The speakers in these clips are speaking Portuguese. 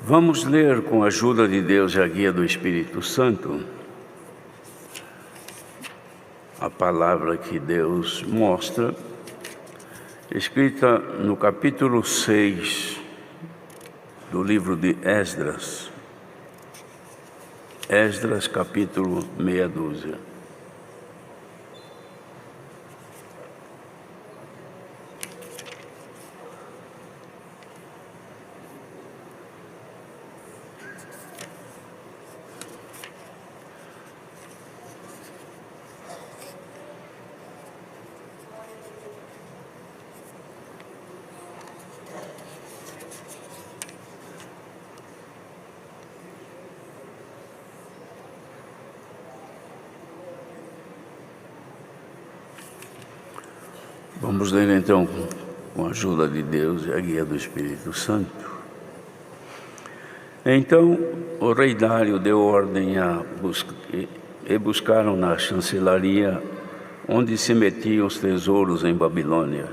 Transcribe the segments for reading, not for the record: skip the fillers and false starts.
Vamos ler com a ajuda de Deus e a guia do Espírito Santo a palavra que Deus mostra, escrita no capítulo 6 do livro de Esdras. Esdras, capítulo meia dúzia. Vamos ler então, com a ajuda de Deus e a guia do Espírito Santo. Então o rei Dário deu ordem e buscaram na chancelaria, onde se metiam os tesouros em Babilônia,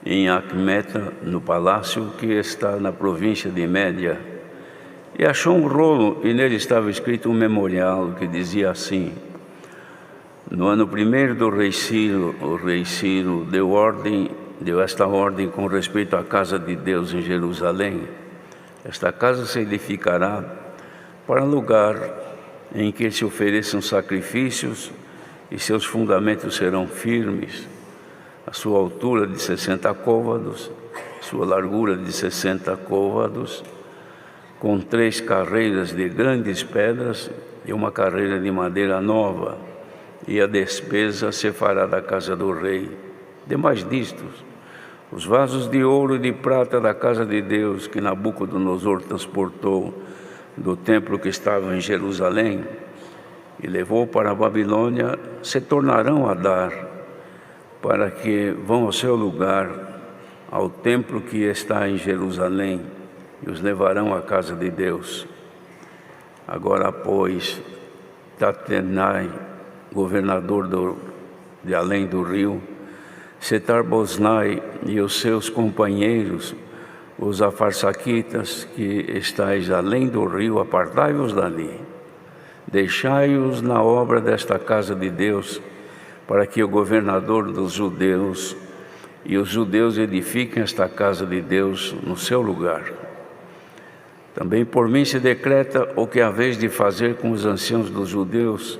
em Acmeta, no palácio que está na província de Média, e achou um rolo, e nele estava escrito um memorial que dizia assim: no ano primeiro do rei Ciro, o rei Ciro deu esta ordem com respeito à casa de Deus em Jerusalém. Esta casa se edificará para lugar em que se ofereçam sacrifícios, e seus fundamentos serão firmes. A sua altura de 60 côvados, sua largura de 60 côvados, com 3 carreiras de grandes pedras e uma carreira de madeira nova. E a despesa se fará da casa do rei. Demais disto, os vasos de ouro e de prata da casa de Deus, que Nabucodonosor transportou do templo que estava em Jerusalém e levou para a Babilônia, se tornarão a dar, para que vão ao seu lugar, ao templo que está em Jerusalém, e os levarão à casa de Deus. Agora, pois, Tatenai, governador de além do rio, Setar-Boznai e os seus companheiros, os afarsaquitas, que estáis além do rio, apartai-vos dali. Deixai-os na obra desta casa de Deus, para que o governador dos judeus e os judeus edifiquem esta casa de Deus no seu lugar. Também por mim se decreta o que haveis de fazer com os anciãos dos judeus,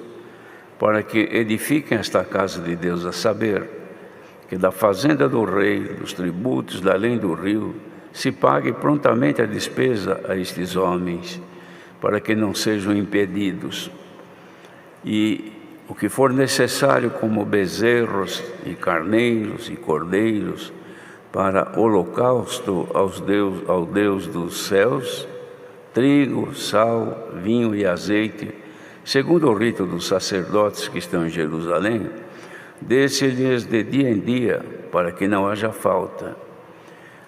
para que edifiquem esta casa de Deus, a saber, que da fazenda do rei, dos tributos da além do rio, se pague prontamente a despesa a estes homens, para que não sejam impedidos. E o que for necessário, como bezerros e carneiros e cordeiros, para holocausto ao Deus dos céus, trigo, sal, vinho e azeite, segundo o rito dos sacerdotes que estão em Jerusalém, dê-se-lhes de dia em dia, para que não haja falta,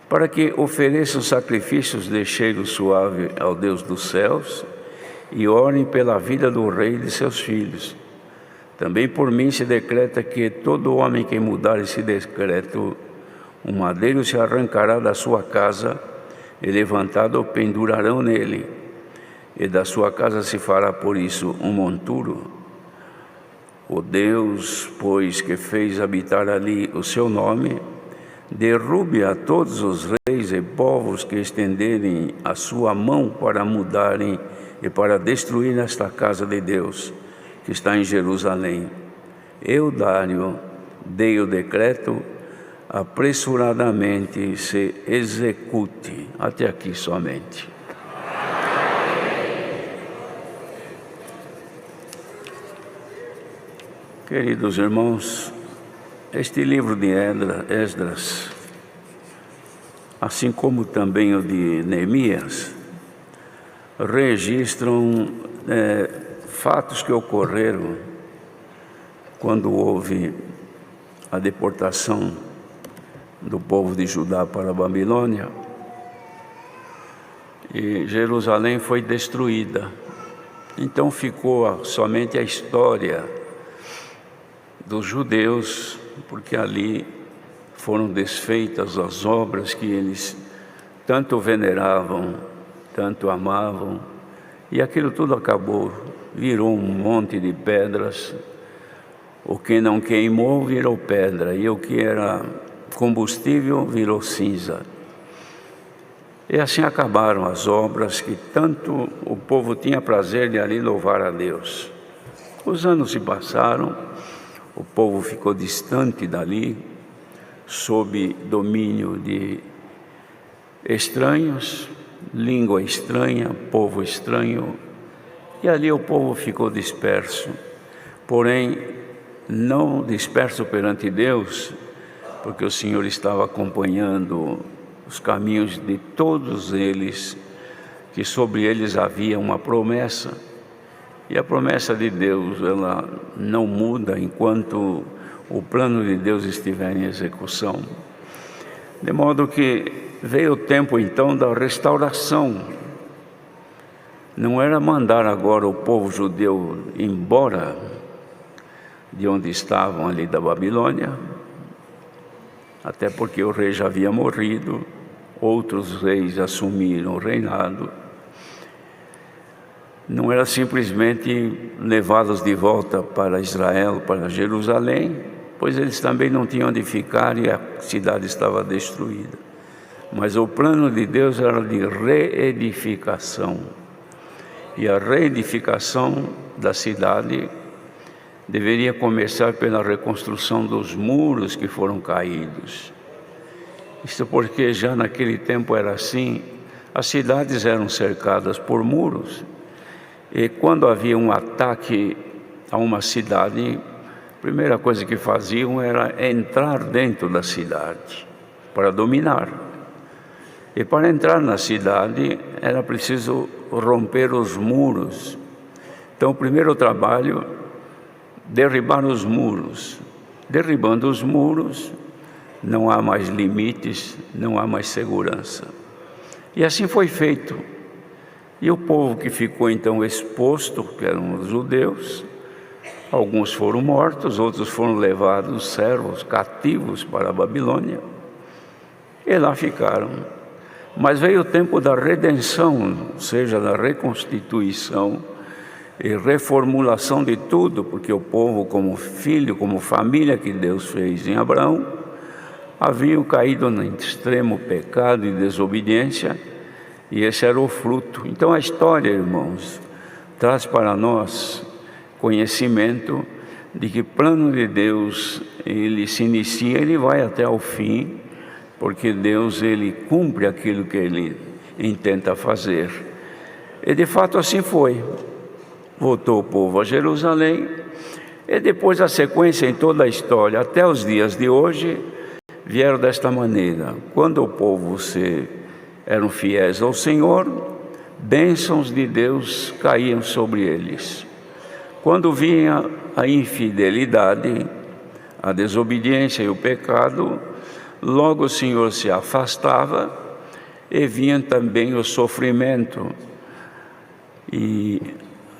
para que ofereçam sacrifícios de cheiro suave ao Deus dos céus e orem pela vida do rei e de seus filhos. Também por mim se decreta que todo homem que mudar esse decreto, um madeiro se arrancará da sua casa e levantado o pendurarão nele, e da sua casa se fará por isso um monturo. O Deus, pois, que fez habitar ali o seu nome, derrube a todos os reis e povos que estenderem a sua mão para mudarem e para destruir esta casa de Deus, que está em Jerusalém. Eu, Dário, dei o decreto, apressuradamente se execute. Até aqui somente. Queridos irmãos, este livro de Esdras, assim como também o de Neemias, registram fatos que ocorreram quando houve a deportação do povo de Judá para a Babilônia, e Jerusalém foi destruída. Então ficou somente a história dos judeus, porque ali foram desfeitas as obras que eles tanto veneravam, tanto amavam, e aquilo tudo acabou, virou um monte de pedras. O que não queimou virou pedra, e o que era combustível virou cinza. E assim acabaram as obras que tanto o povo tinha prazer de ali louvar a Deus. Os anos se passaram, o povo ficou distante dali, sob domínio de estranhos, língua estranha, povo estranho, e ali o povo ficou disperso. Porém, não disperso perante Deus, porque o Senhor estava acompanhando os caminhos de todos eles, que sobre eles havia uma promessa, e a promessa de Deus, ela não muda enquanto o plano de Deus estiver em execução. De modo que veio o tempo então da restauração. Não era mandar agora o povo judeu embora de onde estavam ali da Babilônia, até porque o rei já havia morrido, outros reis assumiram o reinado. Não era simplesmente levá-los de volta para Israel, para Jerusalém, pois eles também não tinham onde ficar e a cidade estava destruída. Mas o plano de Deus era de reedificação. E a reedificação da cidade deveria começar pela reconstrução dos muros que foram caídos. Isto porque já naquele tempo era assim, as cidades eram cercadas por muros, e quando havia um ataque a uma cidade, a primeira coisa que faziam era entrar dentro da cidade, para dominar. E para entrar na cidade era preciso romper os muros. Então o primeiro trabalho, derribar os muros. Derribando os muros, não há mais limites, não há mais segurança. E assim foi feito. E o povo que ficou então exposto, que eram os judeus, alguns foram mortos, outros foram levados servos, cativos para a Babilônia, e lá ficaram. Mas veio o tempo da redenção, ou seja, da reconstituição e reformulação de tudo, porque o povo, como filho, como família que Deus fez em Abraão, haviam caído no extremo pecado e desobediência, e esse era o fruto. Então a história, irmãos, traz para nós conhecimento de que o plano de Deus, ele se inicia, ele vai até o fim, porque Deus, ele cumpre aquilo que ele intenta fazer. E de fato assim foi. Voltou o povo a Jerusalém, e depois a sequência em toda a história, até os dias de hoje, vieram desta maneira. Quando o povo eram fiéis ao Senhor, bênçãos de Deus caíam sobre eles. Quando vinha a infidelidade, a desobediência e o pecado, logo o Senhor se afastava, e vinha também o sofrimento. E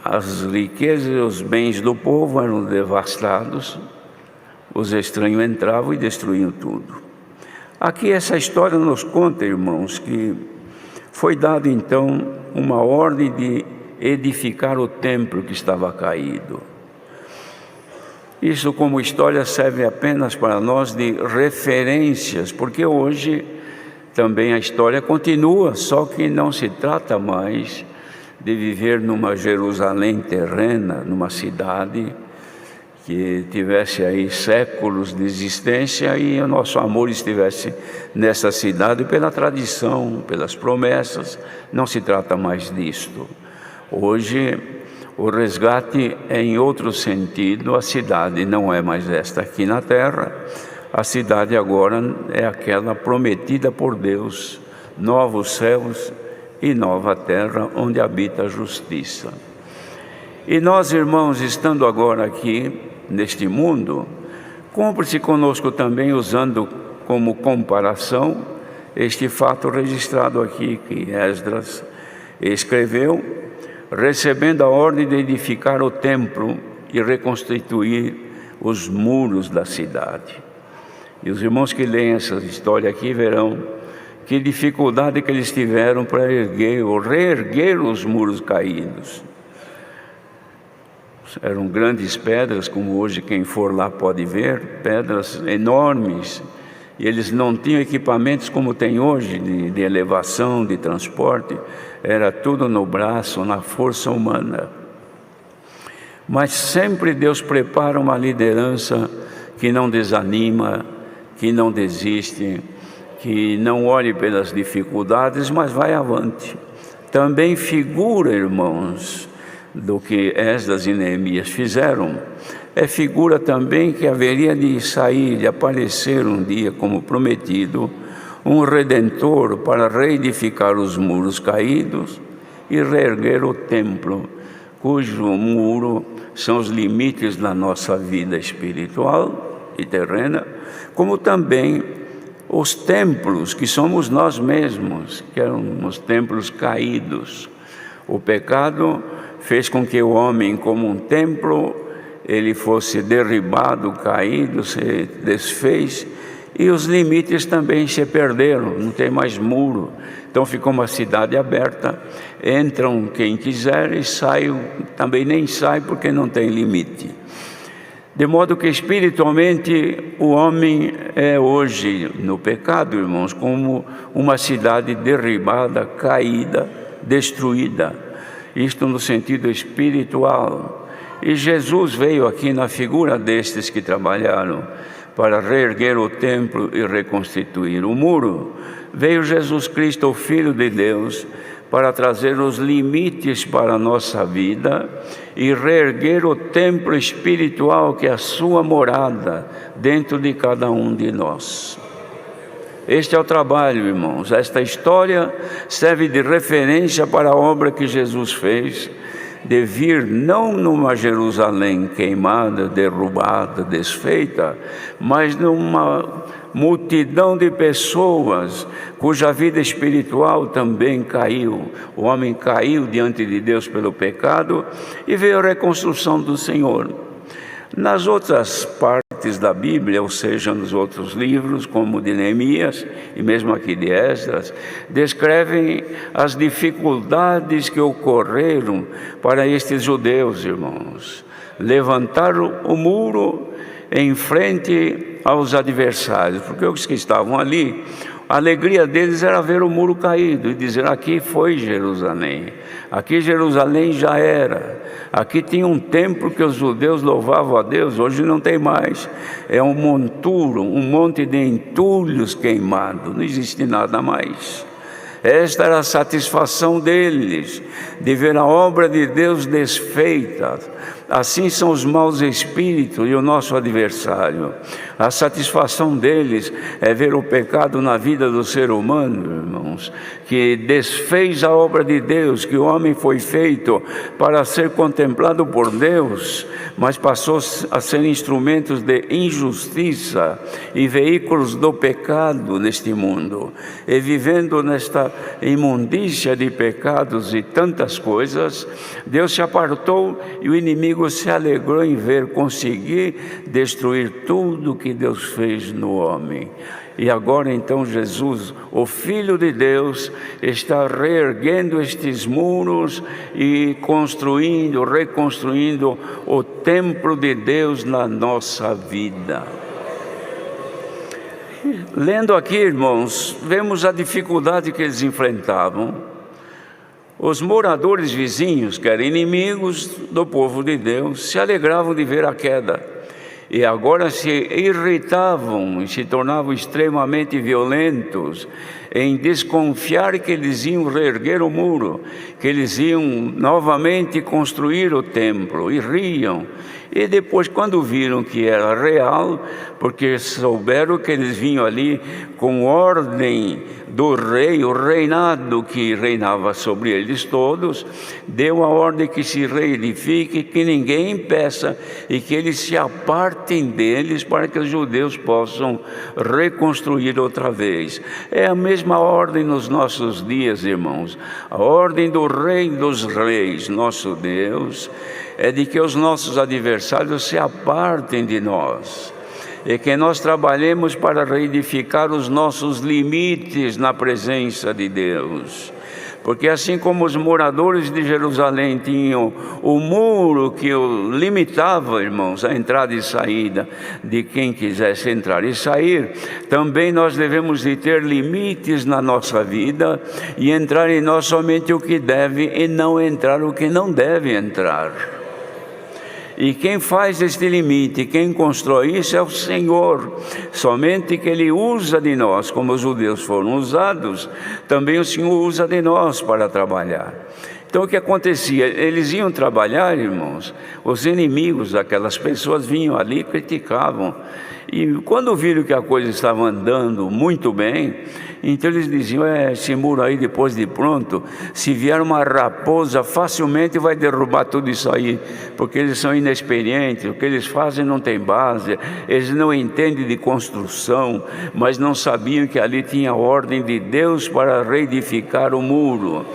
as riquezas e os bens do povo eram devastados, os estranhos entravam e destruíam tudo. Aqui essa história nos conta, irmãos, que foi dada então uma ordem de edificar o templo que estava caído. Isso, como história, serve apenas para nós de referências, porque hoje também a história continua, só que não se trata mais de viver numa Jerusalém terrena, numa cidade que tivesse aí séculos de existência e o nosso amor estivesse nessa cidade pela tradição, pelas promessas. Não se trata mais disto. Hoje o resgate é em outro sentido. A cidade não é mais esta aqui na terra, a cidade agora é aquela prometida por Deus, novos céus e nova terra, onde habita a justiça. E nós, irmãos, estando agora aqui neste mundo, cumpre-se conosco também, usando como comparação este fato registrado aqui, que Esdras escreveu, recebendo a ordem de edificar o templo e reconstituir os muros da cidade. E os irmãos que leem essa história aqui verão que dificuldade que eles tiveram para erguer ou reerguer os muros caídos. Eram grandes pedras, como hoje quem for lá pode ver, pedras enormes, e eles não tinham equipamentos como tem hoje, de elevação, de transporte, era tudo no braço, na força humana. Mas sempre Deus prepara uma liderança que não desanima, que não desiste, que não olhe pelas dificuldades, mas vai avante. Também figura, irmãos, do que Esdras e Neemias fizeram, é figura também que haveria de sair, de aparecer um dia, como prometido, um Redentor para reedificar os muros caídos e reerguer o templo, cujo muro são os limites da nossa vida espiritual e terrena, como também os templos, que somos nós mesmos, que eram os templos caídos. O pecado fez com que o homem, como um templo, ele fosse derribado, caído, se desfez, e os limites também se perderam, não tem mais muro. Então ficou uma cidade aberta, entram quem quiser e saem, também nem sai porque não tem limite. De modo que espiritualmente o homem é hoje no pecado, irmãos, como uma cidade derribada, caída, destruída. Isto no sentido espiritual. E Jesus veio aqui na figura destes que trabalharam para reerguer o templo e reconstituir o muro. Veio Jesus Cristo, o Filho de Deus, para trazer os limites para a nossa vida e reerguer o templo espiritual que é a sua morada dentro de cada um de nós. Este é o trabalho, irmãos. Esta história serve de referência para a obra que Jesus fez, de vir não numa Jerusalém queimada, derrubada, desfeita, mas numa multidão de pessoas cuja vida espiritual também caiu. O homem caiu diante de Deus pelo pecado e veio a reconstrução do Senhor. Nas outras partes da Bíblia, ou seja, nos outros livros, como de Neemias e mesmo aqui de Esdras, descrevem as dificuldades que ocorreram para estes judeus, irmãos. Levantaram o muro em frente aos adversários, porque os que estavam ali, a alegria deles era ver o muro caído e dizer: aqui foi Jerusalém, aqui Jerusalém já era, aqui tinha um templo que os judeus louvavam a Deus, hoje não tem mais, é um monturo, um monte de entulhos queimados, não existe nada mais. Esta era a satisfação deles, de ver a obra de Deus desfeita. Assim são os maus espíritos e o nosso adversário. A satisfação deles é ver o pecado na vida do ser humano, irmãos, que desfez a obra de Deus, que o homem foi feito para ser contemplado por Deus, mas passou a ser instrumentos de injustiça e veículos do pecado neste mundo. E vivendo nesta imundícia de pecados e tantas coisas, Deus se apartou e o inimigo se alegrou em ver conseguir destruir tudo que Deus fez no homem. E agora então Jesus, o Filho de Deus, está reerguendo estes muros e construindo, reconstruindo o templo de Deus na nossa vida. Lendo aqui, irmãos, vemos a dificuldade que eles enfrentavam. Os moradores vizinhos, que eram inimigos do povo de Deus, se alegravam de ver a queda. E agora se irritavam e se tornavam extremamente violentos em desconfiar que eles iam reerguer o muro, que eles iam novamente construir o templo, e riam. E depois, quando viram que era real, porque souberam que eles vinham ali com ordem do rei, o reinado que reinava sobre eles todos, deu a ordem que se reedifique, que ninguém impeça e que eles se apartem deles para que os judeus possam reconstruir outra vez. É a mesma ordem nos nossos dias, irmãos. A ordem do Rei dos Reis, nosso Deus, é de que os nossos adversários se apartem de nós. e que nós trabalhemos para reedificar os nossos limites na presença de Deus. Porque assim como os moradores de Jerusalém tinham o muro que limitava, irmãos, a entrada e saída de quem quisesse entrar e sair, também nós devemos de ter limites na nossa vida e entrar em nós somente o que deve e não entrar o que não deve entrar. E quem faz este limite, quem constrói isso é o Senhor. Somente que Ele usa de nós, como os judeus foram usados, também o Senhor usa de nós para trabalhar. Então o que acontecia? Eles iam trabalhar, irmãos, os inimigos daquelas pessoas vinham ali e criticavam. E quando viram que a coisa estava andando muito bem, então eles diziam, esse muro aí depois de pronto, se vier uma raposa facilmente vai derrubar tudo isso aí, porque eles são inexperientes, o que eles fazem não tem base, eles não entendem de construção, mas não sabiam que ali tinha a ordem de Deus para reedificar o muro.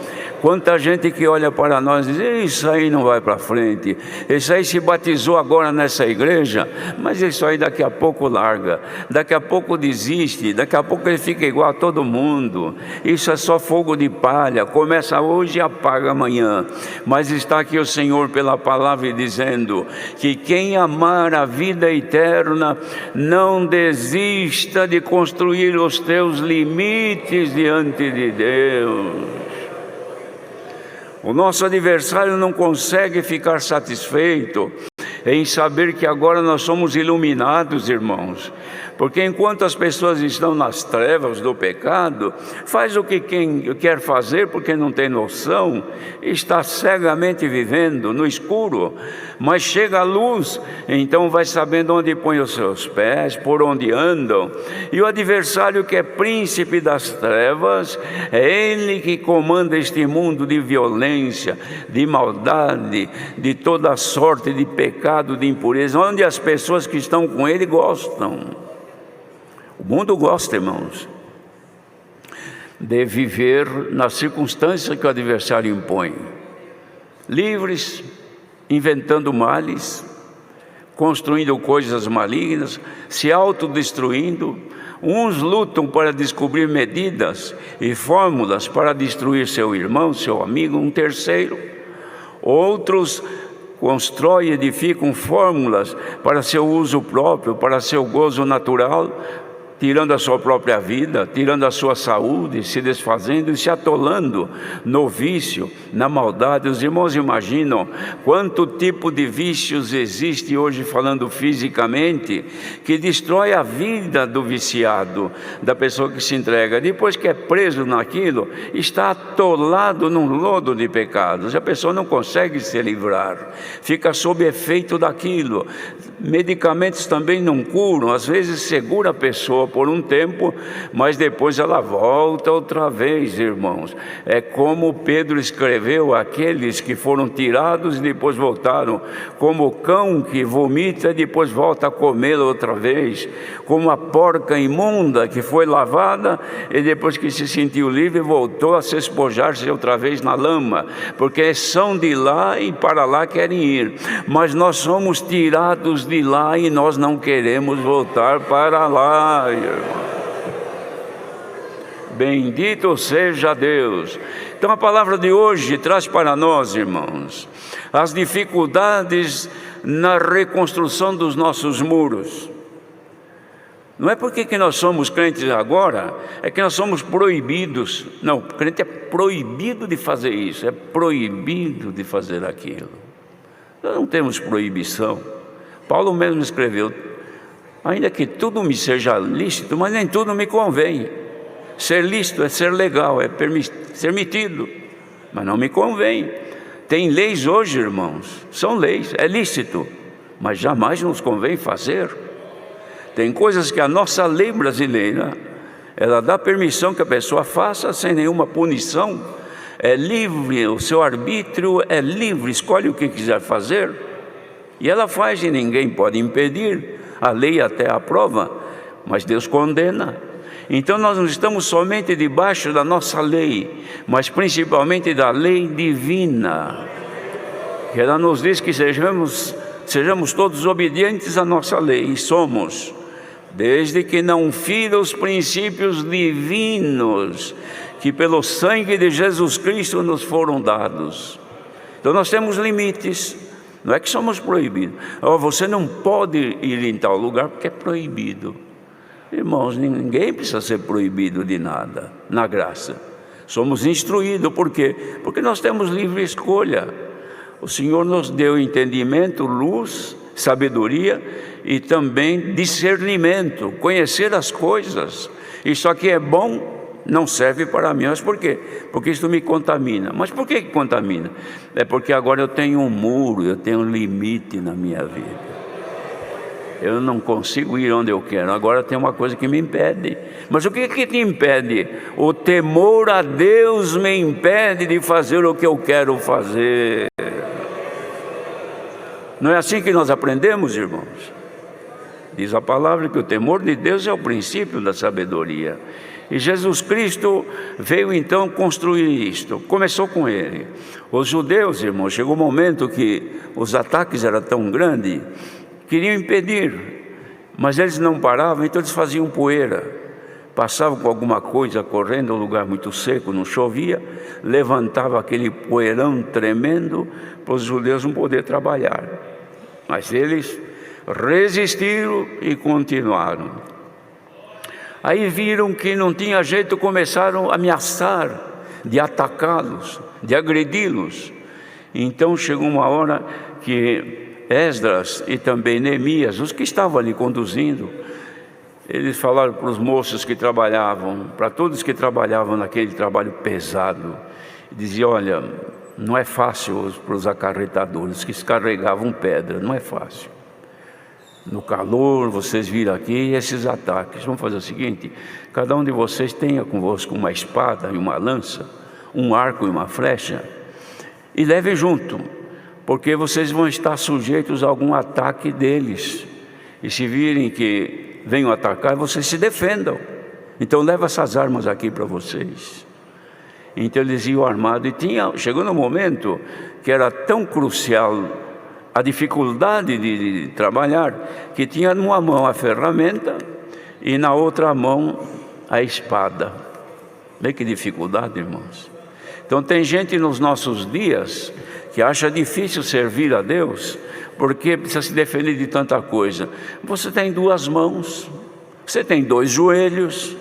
Quanta gente que olha para nós e diz, isso aí não vai para frente, isso aí se batizou agora nessa igreja, mas isso aí daqui a pouco larga, daqui a pouco desiste, daqui a pouco ele fica igual a todo mundo, isso é só fogo de palha, começa hoje e apaga amanhã. Mas está aqui o Senhor pela palavra dizendo que quem amar a vida eterna, não desista de construir os teus limites diante de Deus. O nosso adversário não consegue ficar satisfeito em saber que agora nós somos iluminados, irmãos. Porque enquanto as pessoas estão nas trevas do pecado, faz o que quem quer fazer porque não tem noção, está cegamente vivendo no escuro. Mas chega a luz, então vai sabendo onde põe os seus pés, por onde andam. E o adversário, que é príncipe das trevas, é ele que comanda este mundo de violência, de maldade, de toda sorte de pecado, de impureza, onde as pessoas que estão com ele gostam. O mundo gosta, irmãos, de viver nas circunstâncias que o adversário impõe, livres, inventando males, construindo coisas malignas, se autodestruindo. Uns lutam para descobrir medidas e fórmulas para destruir seu irmão, seu amigo, um terceiro. Outros constroem e edificam fórmulas para seu uso próprio, para seu gozo natural, tirando a sua própria vida, tirando a sua saúde, se desfazendo e se atolando no vício, na maldade. Os irmãos imaginam quanto tipo de vícios existe hoje, falando fisicamente, que destrói a vida do viciado, da pessoa que se entrega. Depois que é preso naquilo, está atolado num lodo de pecados. A pessoa não consegue se livrar, fica sob efeito daquilo. Medicamentos também não curam, às vezes segura a pessoa por um tempo, mas depois ela volta outra vez, irmãos. É como Pedro escreveu, aqueles que foram tirados e depois voltaram, como o cão que vomita e depois volta a comê-lo outra vez, como a porca imunda que foi lavada e depois que se sentiu livre voltou a se espojar-se outra vez na lama, porque são de lá e para lá querem ir, mas nós somos tirados de lá e nós não queremos voltar para lá. Bendito seja Deus. Então a palavra de hoje traz para nós, irmãos, as dificuldades na reconstrução dos nossos muros. Não é porque que nós somos crentes agora, é que nós somos proibidos. Não, o crente é proibido de fazer isso, é proibido de fazer aquilo. Nós não temos proibição. Paulo mesmo escreveu, ainda que tudo me seja lícito, mas nem tudo me convém. Ser lícito é ser legal, é permitido, mas não me convém. Tem leis hoje, irmãos, são leis, é lícito, mas jamais nos convém fazer. Tem coisas que a nossa lei brasileira, ela dá permissão que a pessoa faça sem nenhuma punição. É livre, o seu arbítrio é livre, escolhe o que quiser fazer. E ela faz e ninguém pode impedir. A lei até aprova, mas Deus condena. Então nós não estamos somente debaixo da nossa lei, mas principalmente da lei divina, que ela nos diz que sejamos todos obedientes à nossa lei, e somos. desde que não fira os princípios divinos que pelo sangue de Jesus Cristo nos foram dados. Então nós temos limites, não é que somos proibidos. Você não pode ir em tal lugar porque é proibido. Irmãos, ninguém precisa ser proibido de nada na graça. Somos instruídos, por quê? Porque nós temos livre escolha. O Senhor nos deu entendimento, luz, sabedoria e também discernimento, conhecer as coisas. Isso aqui é bom, não serve para mim. Mas por quê? Porque isso me contamina. Mas por que contamina? É porque agora eu tenho um muro, eu tenho um limite na minha vida. Eu não consigo ir onde eu quero. Agora tem uma coisa que me impede. Mas o que te impede? O temor a Deus me impede de fazer o que eu quero fazer. Não é assim que nós aprendemos, irmãos? Diz a palavra que o temor de Deus é o princípio da sabedoria. E Jesus Cristo veio então construir isto. Começou com ele. Os judeus, irmãos, chegou um momento que os ataques eram tão grandes, queriam impedir, mas eles não paravam, então eles faziam poeira. Passavam com alguma coisa correndo, um lugar muito seco, não chovia, levantava aquele poeirão tremendo para os judeus não poderem trabalhar. Mas eles resistiram e continuaram. Aí viram que não tinha jeito, começaram a ameaçar de atacá-los, de agredi-los. Então chegou uma hora que Esdras e também Neemias, os que estavam ali conduzindo, eles falaram para os moços que trabalhavam, para todos que trabalhavam naquele trabalho pesado, diziam: olha, não é fácil para os acarretadores que carregavam pedra, não é fácil. No calor, vocês viram aqui esses ataques. Vamos fazer o seguinte: cada um de vocês tenha convosco uma espada e uma lança, um arco e uma flecha, e leve junto, porque vocês vão estar sujeitos a algum ataque deles. E se virem que venham atacar, vocês se defendam. Então leva essas armas aqui para vocês. Então eles iam armados, e chegou no momento que era tão crucial a dificuldade de trabalhar, que tinha numa mão a ferramenta e na outra mão a espada. Vê que dificuldade, irmãos. Então tem gente nos nossos dias que acha difícil servir a Deus, porque precisa se defender de tanta coisa. Você tem duas mãos, você tem dois joelhos,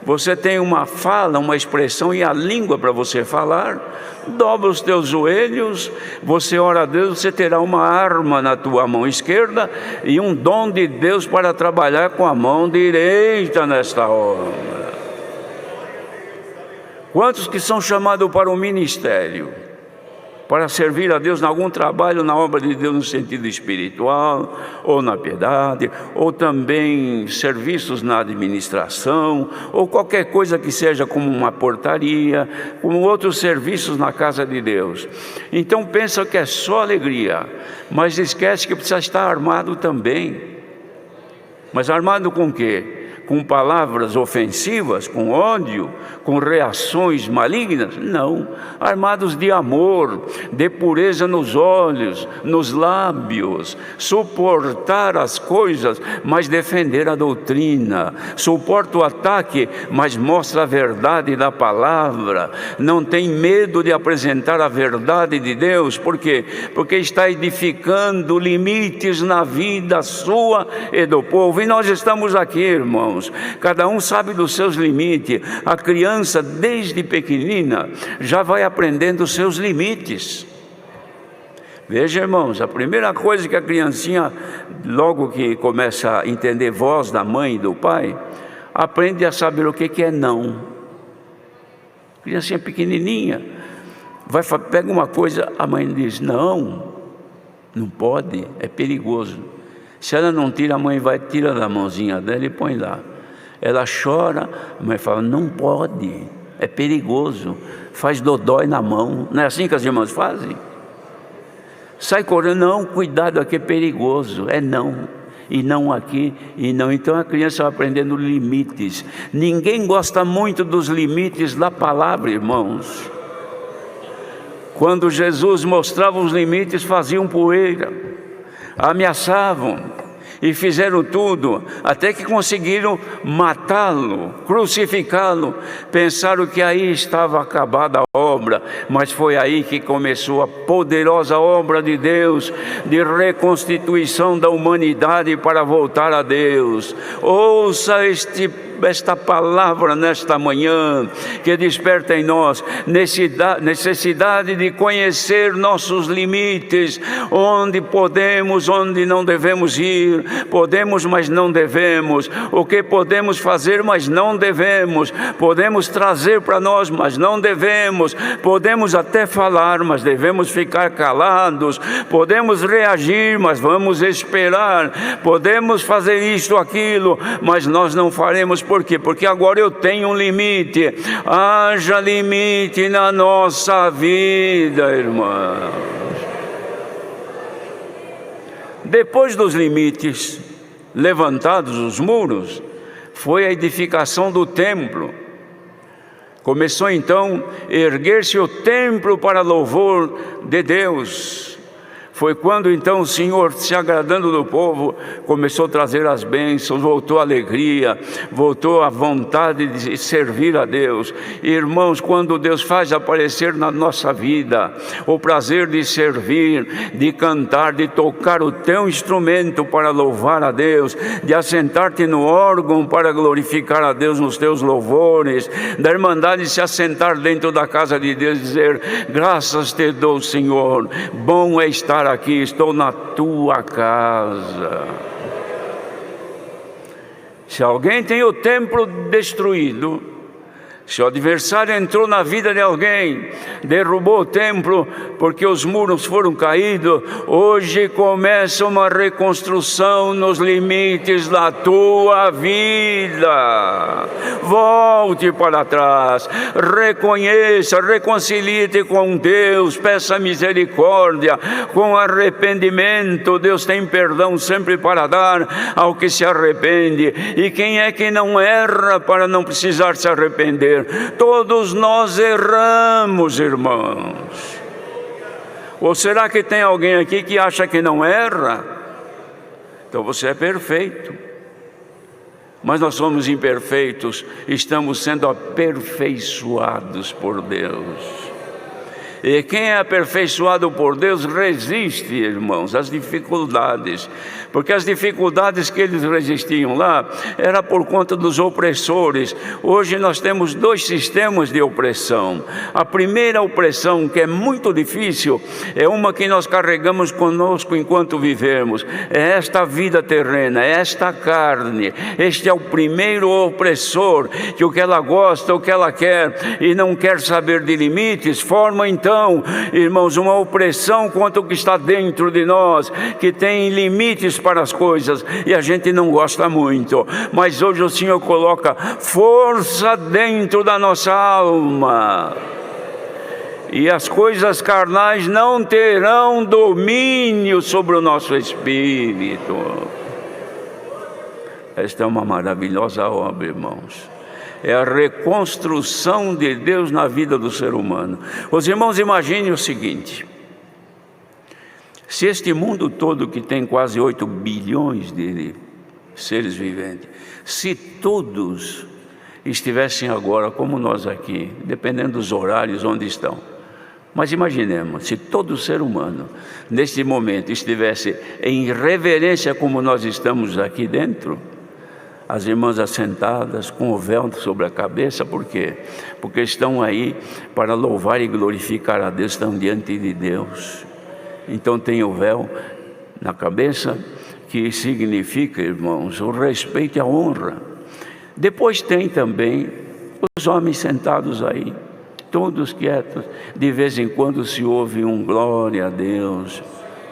você tem uma fala, uma expressão e a língua para você falar. Dobra os teus joelhos, você ora a Deus, você terá uma arma na tua mão esquerda e um dom de Deus para trabalhar com a mão direita nesta hora. Quantos que são chamados para o ministério, para servir a Deus em algum trabalho, na obra de Deus no sentido espiritual, ou na piedade, ou também serviços na administração, ou qualquer coisa que seja como uma portaria, como outros serviços na casa de Deus. Então pensa que é só alegria, mas esquece que precisa estar armado também. Mas armado com quê? Com palavras ofensivas, com ódio, com reações malignas? Não, armados de amor, de pureza nos olhos, nos lábios, suportar as coisas, mas defender a doutrina, suporta o ataque, mas mostra a verdade da palavra, não tem medo de apresentar a verdade de Deus. Por quê? Porque está edificando limites na vida sua e do povo, e nós estamos aqui, irmãos. Cada um sabe dos seus limites. A criança desde pequenina já vai aprendendo os seus limites. Veja, irmãos, a primeira coisa que a criancinha, logo que começa a entender voz da mãe e do pai, aprende a saber o que é não. Criancinha pequenininha pega uma coisa, a mãe diz: não pode, é perigoso. Se ela não tira, a mãe vai, tira da mãozinha dela e põe lá. Ela chora, a mãe fala: não pode, é perigoso, faz dodói na mão. Não é assim que as irmãs fazem? Sai correndo: não, cuidado, aqui é perigoso, é não. E não aqui, e não. Então a criança vai aprendendo limites. Ninguém gosta muito dos limites da palavra, irmãos. Quando Jesus mostrava os limites, faziam poeira, ameaçavam. e fizeram tudo, até que conseguiram matá-lo, crucificá-lo. Pensaram que aí estava acabada a obra, mas foi aí que começou a poderosa obra de Deus, de reconstituição da humanidade para voltar a Deus. Ouça esta palavra nesta manhã, que desperta em nós necessidade de conhecer nossos limites, onde podemos, onde não devemos ir, podemos, mas não devemos, o que podemos fazer, mas não devemos, podemos trazer para nós, mas não devemos, podemos até falar, mas devemos ficar calados, podemos reagir, mas vamos esperar, podemos fazer isto, aquilo, mas nós não faremos. Por quê? Porque agora eu tenho um limite. Haja limite na nossa vida, irmãos. Depois dos limites levantados, os muros, foi a edificação do templo. Começou então a erguer-se o templo para louvor de Deus. Foi quando então o Senhor, se agradando do povo, começou a trazer as bênçãos, voltou a alegria, voltou a vontade de servir a Deus. Irmãos, quando Deus faz aparecer na nossa vida o prazer de servir, de cantar, de tocar o teu instrumento para louvar a Deus, de assentar-te no órgão para glorificar a Deus nos teus louvores, da irmandade de se assentar dentro da casa de Deus e dizer: graças te dou, Senhor, bom é estar aqui, estou na tua casa. Se alguém tem o templo destruído, se o adversário entrou na vida de alguém, derrubou o templo porque os muros foram caídos, hoje começa uma reconstrução nos limites da tua vida. Volte para trás, reconheça, reconcilie-te com Deus, peça misericórdia, com arrependimento. Deus tem perdão sempre para dar ao que se arrepende. E quem é que não erra para não precisar se arrepender? Todos nós erramos, irmãos. Ou será que tem alguém aqui que acha que não erra? Então você é perfeito. Mas nós somos imperfeitos, estamos sendo aperfeiçoados por Deus. E quem é aperfeiçoado por Deus resiste, irmãos, às dificuldades. Porque as dificuldades que eles resistiam lá era por conta dos opressores. Hoje nós temos dois sistemas de opressão. A primeira opressão, que é muito difícil, é uma que nós carregamos conosco enquanto vivemos. É esta vida terrena, é esta carne. Este é o primeiro opressor, que o que ela gosta, o que ela quer e não quer saber de limites, forma então, irmãos, uma opressão contra o que está dentro de nós, que tem limites para as coisas, e a gente não gosta muito. Mas hoje o Senhor coloca força dentro da nossa alma, e as coisas carnais não terão domínio sobre o nosso espírito. Esta é uma maravilhosa obra, irmãos. É a reconstrução de Deus na vida do ser humano. Os irmãos, imaginem o seguinte: se este mundo todo, que tem quase 8 bilhões de seres viventes, se todos estivessem agora como nós aqui, dependendo dos horários onde estão, mas imaginemos, se todo ser humano neste momento estivesse em reverência como nós estamos aqui dentro, as irmãs assentadas com o véu sobre a cabeça. Por quê? Porque estão aí para louvar e glorificar a Deus, estão diante de Deus. Então tem o véu na cabeça, que significa, irmãos, o respeito e a honra. Depois tem também os homens sentados aí, todos quietos. De vez em quando se ouve um glória a Deus,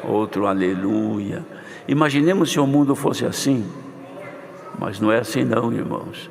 outro aleluia. Imaginemos se o mundo fosse assim. Mas não é assim não, irmãos.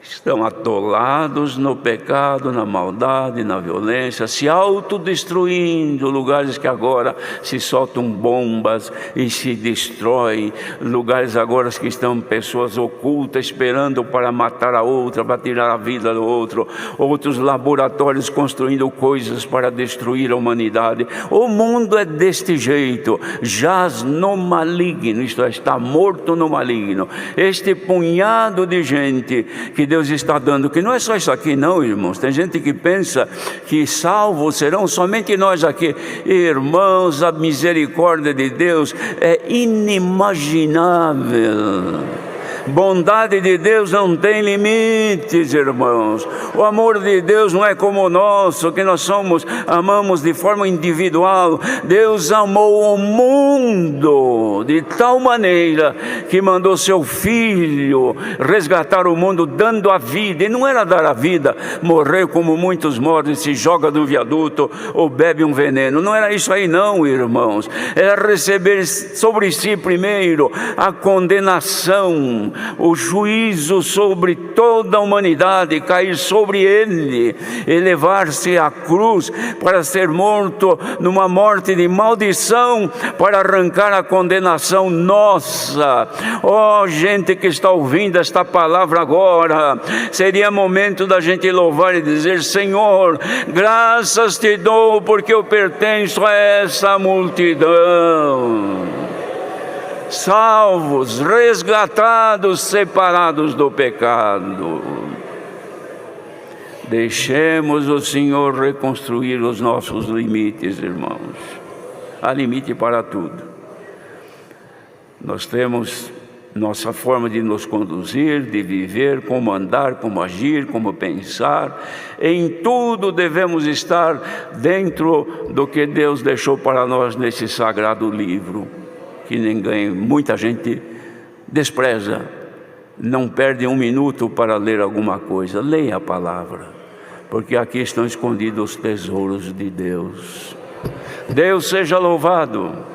estão atolados no pecado, na maldade, na violência, se autodestruindo, lugares que agora se soltam bombas e se destroem, lugares agora que estão pessoas ocultas esperando para matar a outra, para tirar a vida do outro, outros laboratórios construindo coisas para destruir a humanidade. O mundo é deste jeito, jaz no maligno, isto é, está morto no maligno. Este punhado de gente que Deus está dando, que não é só isso aqui não, irmãos. Tem gente que pensa que salvos serão somente nós aqui. Irmãos, a misericórdia de Deus é inimaginável. Bondade de Deus não tem limites, irmãos. O amor de Deus não é como o nosso, que nós amamos de forma individual. Deus amou o mundo de tal maneira que mandou seu Filho resgatar o mundo, dando a vida. E não era dar a vida, morrer como muitos morrem, se joga do viaduto ou bebe um veneno. Não era isso aí não, irmãos. Era receber sobre si primeiro a condenação, o juízo sobre toda a humanidade, cair sobre ele, elevar-se à cruz para ser morto numa morte de maldição, para arrancar a condenação nossa. Oh, gente que está ouvindo esta palavra agora, seria momento da gente louvar e dizer: Senhor, graças te dou porque eu pertenço a essa multidão. Salvos, resgatados, separados do pecado. Deixemos o Senhor reconstruir os nossos limites, irmãos. Há limite para tudo. Nós temos nossa forma de nos conduzir, de viver, como andar, como agir, como pensar. Em tudo devemos estar dentro do que Deus deixou para nós nesse sagrado livro, que muita gente despreza, não perde um minuto para ler alguma coisa. Leia a palavra, porque aqui estão escondidos os tesouros de Deus. Deus seja louvado.